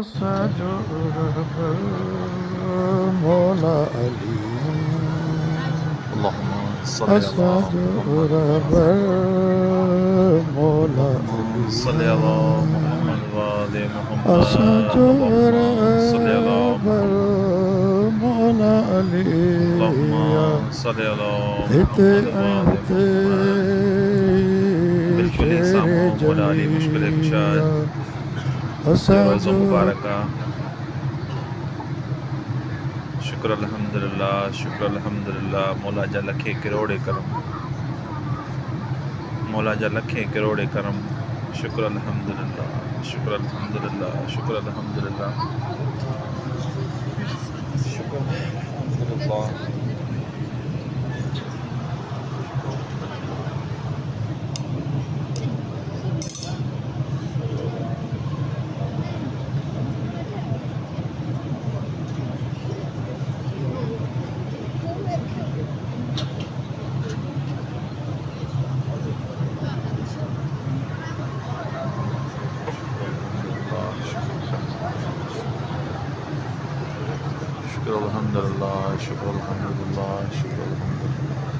सजो रहबर मौला अली अल्लाहुम्मा सल्ली अला असजो मुहम्मद रहबर मौला अल्लाहुम्मा अली सल्ली अला मुहम्मद व आले मुहम्मद असजो अल्लाहुम्मा सल्ली अला रहबर मुहम्मद मौला अली अल्लाहुम्मा सल्ली अला इते मुहम्मद व आले अते मुहम्मद बिल्कुल ही शेर सामो मौला अली मुश्किल कुशाद जलिया से रोज़ो असजो मुबारका शुक्र अल्हम्दुलिल्लाह मौला जा लखे करोड़े करम मौला जा लखे करोड़े करम शुक्र अल्हम्दुलिल्लाह शुक्र अल्हम्दुलिल्लाह शुक्र अल्हम्दुलिल्लाह शुक्र अल्हम्दुलिल्लाह शुक्र अल्हम्दुलिल्लाह शुक्र अल्हम्दुलिल्लाह शुक्र अल्हम्दुलिल्लाह